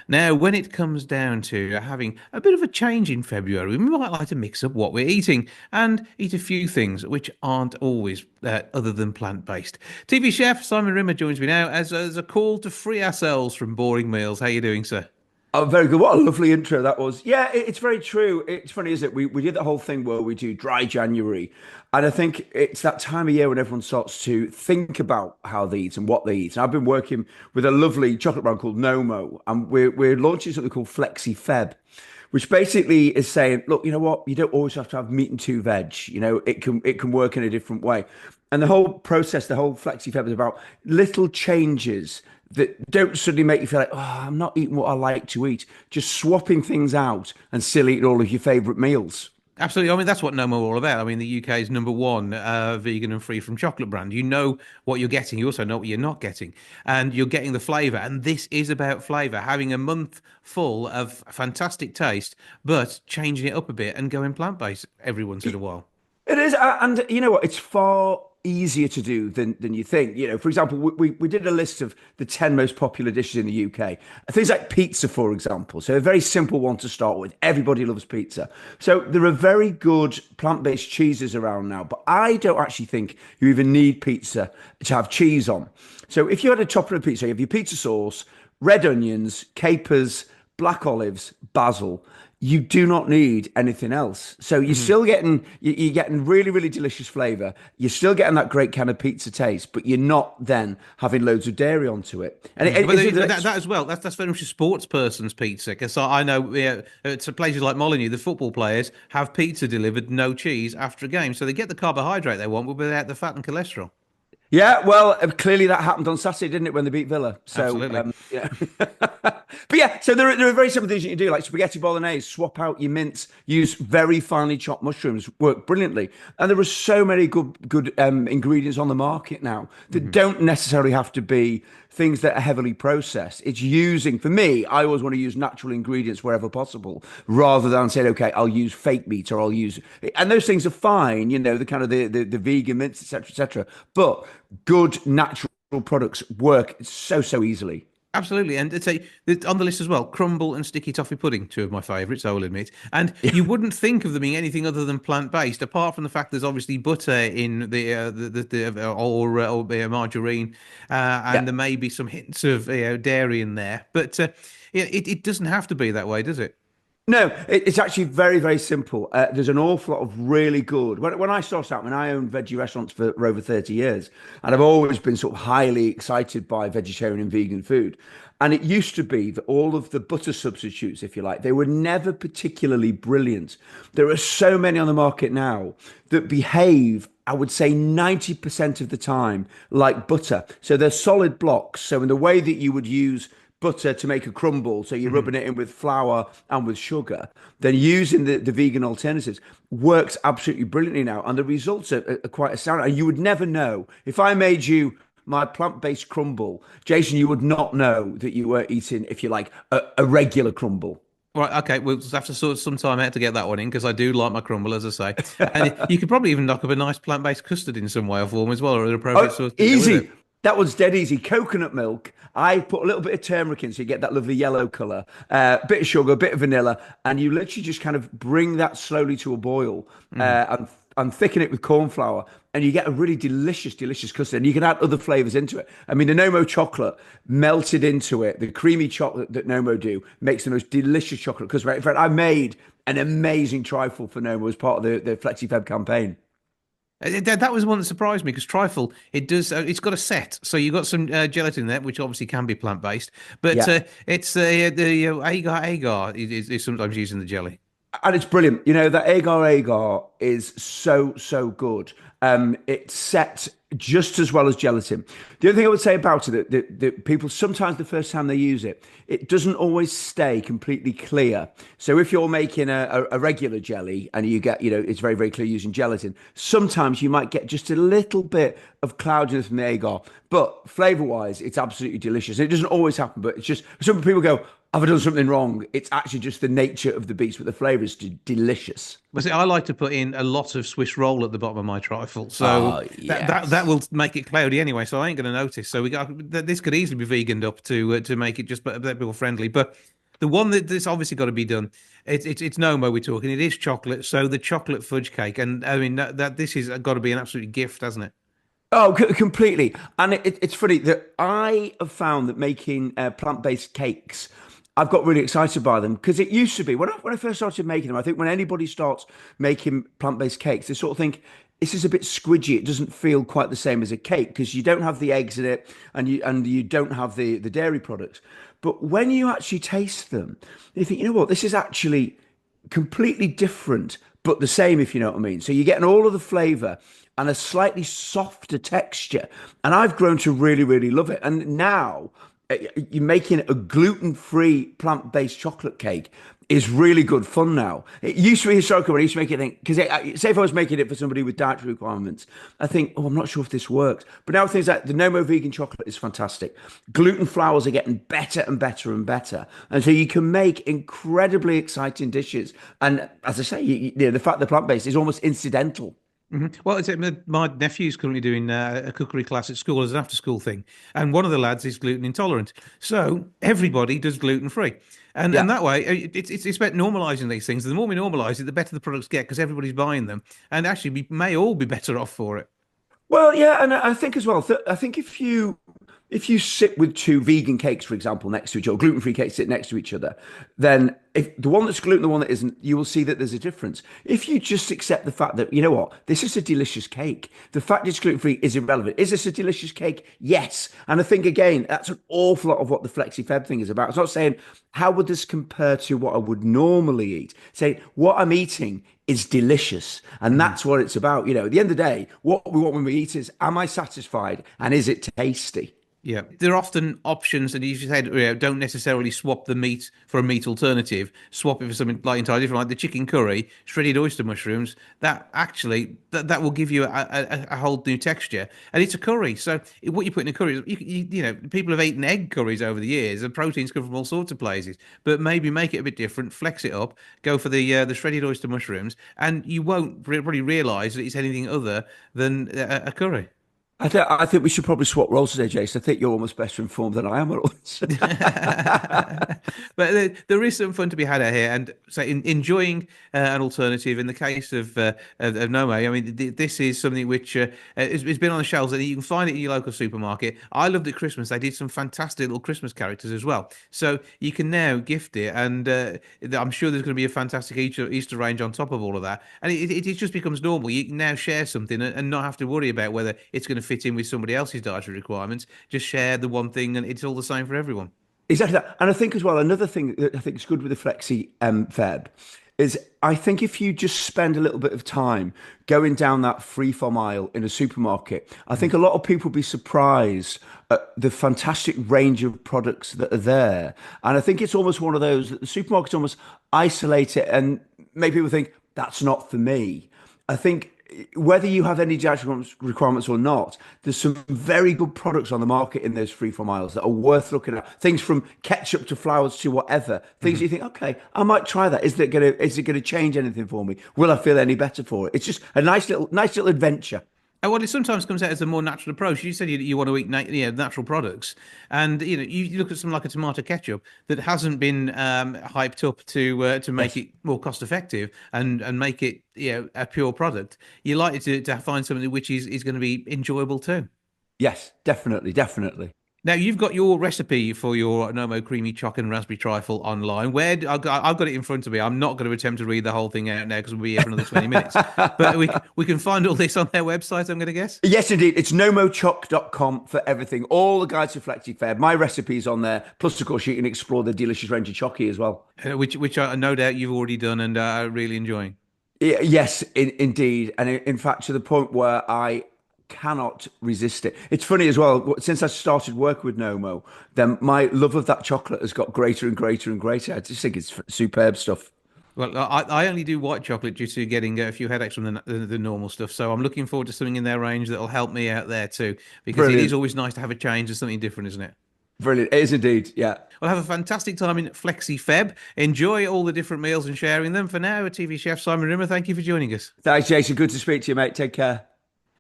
Now, when it comes down to having a bit of a change in February, we might like to mix up what we're eating and eat a few things which aren't always other than plant-based. TV chef Simon Rimmer joins me now as a call to free ourselves from boring meals. How are you doing, sir? Oh, very good. What a lovely intro that was. Yeah, it's very true. It's funny, isn't it? We did that whole thing where we do dry January. And I think it's that time of year when everyone starts to think about how they eat and what they eat. And I've been working with a lovely chocolate brand called Nomo, and we're launching something called FlexiFeb, which basically is saying, look, you know what? You don't always have to have meat and two veg. It can work in a different way. And the whole process, the whole FlexiFeb is about little changes that don't suddenly make you feel like, oh, I'm not eating what I like to eat. Just swapping things out and still eating all of your favorite meals. Absolutely. I mean, that's what Nomo are all about. I mean, the UK's number one vegan and free from chocolate brand. You know what you're getting. You also know what you're not getting. And you're getting the flavour. And this is about flavour, having a month full of fantastic taste, but changing it up a bit and going plant-based every once in a while. It is, and you know what? It's far easier to do than you think. For example, we did a list of the 10 most popular dishes in the UK. Things like pizza, for example. So a very simple one to start with. Everybody loves pizza. So there are very good plant-based cheeses around now, but I don't actually think you even need pizza to have cheese on. So if you had a topping of pizza, you have your pizza sauce, red onions, capers, black olives, basil. You do not need anything else. So you're Mhm. still getting you're getting really, really delicious flavor. You're still getting that great kind of pizza taste, but you're not then having loads of dairy onto it. And Mm. But, but that, it's that as well, that's very much a sports person's pizza. Because I know it's places like Molyneux, the football players have pizza delivered, no cheese after a game. So they get the carbohydrate they want, but without the fat and cholesterol. Yeah, well, clearly that happened on Saturday, didn't it, when they beat Villa? So, Absolutely. yeah. But yeah, so there are very simple things you can do, like spaghetti bolognese, swap out your mince, use very finely chopped mushrooms, work brilliantly. And there are so many good ingredients on the market now that Mhm. don't necessarily have to be things that are heavily processed. It's using, for me, I always want to use natural ingredients wherever possible, rather than saying, okay, I'll use fake meat or I'll use, and those things are fine, the kind of the vegan mince, etc., etc. But good natural products work so easily. Absolutely, and it's on the list as well. Crumble and sticky toffee pudding, two of my favourites, I will admit. And you wouldn't think of them being anything other than plant-based, apart from the fact there's obviously butter in or margarine, and Yeah. there may be some hints of dairy in there. But yeah, it doesn't have to be that way, does it? No, it's actually very, very simple. There's an awful lot of really good. When I started out, when I owned veggie restaurants for over 30 years, and I've always been sort of highly excited by vegetarian and vegan food. And it used to be that all of the butter substitutes, if you like, they were never particularly brilliant. There are so many on the market now that behave, I would say 90% of the time, like butter. So they're solid blocks. So in the way that you would use butter to make a crumble, so you're Mhm. rubbing it in with flour and with sugar, then using the vegan alternatives works absolutely brilliantly now. And the results are quite astounding. And you would never know. If I made you my plant-based crumble, Jason, you would not know that you were eating, if you like, a regular crumble. Right, okay, we'll just have to sort some time out to get that one in because I do like my crumble, as I say. And you could probably even knock up a nice plant-based custard in some way or form as well, or an appropriate Oh, sauce to go with easy. it. That one's dead easy. Coconut milk. I put a little bit of turmeric in so you get that lovely yellow color, a bit of sugar, a bit of vanilla, and you literally just kind of bring that slowly to a boil Mhm. and thicken it with corn flour, and you get a really delicious, delicious custard. And you can add other flavors into it. I mean, the Nomo chocolate melted into it, the creamy chocolate that Nomo do makes the most delicious chocolate custard. In fact, I made an amazing trifle for Nomo as part of the FlexiFeb campaign. That was one that surprised me because trifle it's got a set, so you've got some gelatin in there, which obviously can be plant-based, but Yeah. it's the agar is sometimes used in the jelly. And it's brilliant. That agar is so good. It's set just as well as gelatin. The other thing I would say about it, that people sometimes the first time they use it, it doesn't always stay completely clear. So if you're making a regular jelly and you get, it's very, very clear using gelatin, sometimes you might get just a little bit of cloudiness from the agar. But flavor wise, it's absolutely delicious. It doesn't always happen, but it's just some people go, have I done something wrong? It's actually just the nature of the beast, but the flavour is delicious. Well, see, I like to put in a lot of Swiss roll at the bottom of my trifle, so Oh, that will yes. make it cloudy anyway. So I ain't going to notice. So we got this could easily be veganed up to make it just a bit more friendly. But the one that's obviously got to be done, it's Nomo we're talking. It is chocolate, so the chocolate fudge cake, and I mean that this is got to be an absolute gift, hasn't it? Oh, completely. And it's funny that I have found that making plant-based cakes, I've got really excited by them because it used to be when I first started making them. I think when anybody starts making plant-based cakes, they sort of think this is a bit squidgy. It doesn't feel quite the same as a cake because you don't have the eggs in it and you don't have the dairy products. But when you actually taste them, you think, you know what, this is actually completely different, but the same, if you know what I mean. So you're getting all of the flavor and a slightly softer texture. And I've grown to really, really love it. And now you're making a gluten-free plant-based chocolate cake is really good fun now. It used to be historical when I used to make it think, because say if I was making it for somebody with dietary requirements, I think, oh, I'm not sure if this works. But now things like the Nomo vegan chocolate is fantastic. Gluten flours are getting better and better and better. And so you can make incredibly exciting dishes. And as I say, the fact they're plant-based is almost incidental. Well, my nephew's currently doing a cookery class at school as an after-school thing, and one of the lads is gluten intolerant, so everybody does gluten free, and Yeah. that way it's about normalising these things. The more we normalise it, the better the products get because everybody's buying them, and actually we may all be better off for it. Well, yeah, and I think as well. I think if you sit with two vegan cakes, for example, next to each other, gluten-free cakes sit next to each other, then if the one that's gluten, the one that isn't, you will see that there's a difference. If you just accept the fact that, you know what, this is a delicious cake, the fact it's gluten-free is irrelevant. Is this a delicious cake? Yes. And I think again, that's an awful lot of what the FlexiFeb thing is about. It's not saying how would this compare to what I would normally eat. Say what I'm eating is delicious. And Mhm. that's what it's about. You know, at the end of the day, what we want when we eat is, am I satisfied and is it tasty? Yeah, there are often options, and you said don't necessarily swap the meat for a meat alternative. Swap it for something like entirely different, like the chicken curry, shredded oyster mushrooms. That actually that will give you a whole new texture, and it's a curry. So what you put in a curry, you know, people have eaten egg curries over the years, and proteins come from all sorts of places. But maybe make it a bit different, flex it up, go for the shredded oyster mushrooms, and you won't really realise that it's anything other than a curry. I think we should probably swap roles today, Jason. I think you're almost better informed than I am at all. But there is some fun to be had out here, and so enjoying an alternative. In the case of Nome, I mean, this is something which has been on the shelves, and you can find it in your local supermarket. I loved at Christmas; they did some fantastic little Christmas characters as well. So you can now gift it, and I'm sure there's going to be a fantastic Easter range on top of all of that. And it just becomes normal. You can now share something and not have to worry about whether it's going to fit in with somebody else's dietary requirements. Just share the one thing, and it's all the same for everyone. Exactly that. And I think as well, another thing that I think is good with the Flexi Feb is I think if you just spend a little bit of time going down that free from aisle in a supermarket, I think a lot of people will be surprised at the fantastic range of products that are there. And I think it's almost one of those that the supermarkets almost isolate it and make people think that's not for me. I think whether you have any dietary requirements or not, there's some very good products on the market in those free from aisles that are worth looking at. Things from ketchup to flowers to whatever. Things Mhm. you think, okay, I might try that. Is it gonna change anything for me? Will I feel any better for it? It's just a nice little adventure. And well, it sometimes comes out as a more natural approach. You said you want to eat natural products, and you look at something like a tomato ketchup that hasn't been hyped up to make Yes. it more cost effective and make it a pure product. You like to find something which is going to be enjoyable too. Yes, definitely, definitely. Now you've got your recipe for your Nomo creamy choc and raspberry trifle online. I've got it in front of me. I'm not going to attempt to read the whole thing out now because we'll be here for another 20 minutes. But we can find all this on their website, I'm going to guess. Yes, indeed. It's nomochoc.com for everything. All the guides to FlexiFab. My recipes on there. Plus, of course, you can explore the delicious range of chocky as well. Which I no doubt you've already done and are really enjoying. Yes, indeed. And in fact, to the point where I cannot resist it. It's funny as well, since I started work with Nomo, then my love of that chocolate has got greater and greater and greater. I just think it's superb stuff. Well, I only do white chocolate due to getting a few headaches from the normal stuff. So I'm looking forward to something in their range that'll help me out there too, because it is Brilliant. always nice to have a change and something different, isn't it? Brilliant. It is indeed. Yeah. Well, have a fantastic time in FlexiFeb. Enjoy all the different meals and sharing them. For now, TV chef Simon Rimmer, thank you for joining us. Thanks, Jason. Good to speak to you, mate. Take care.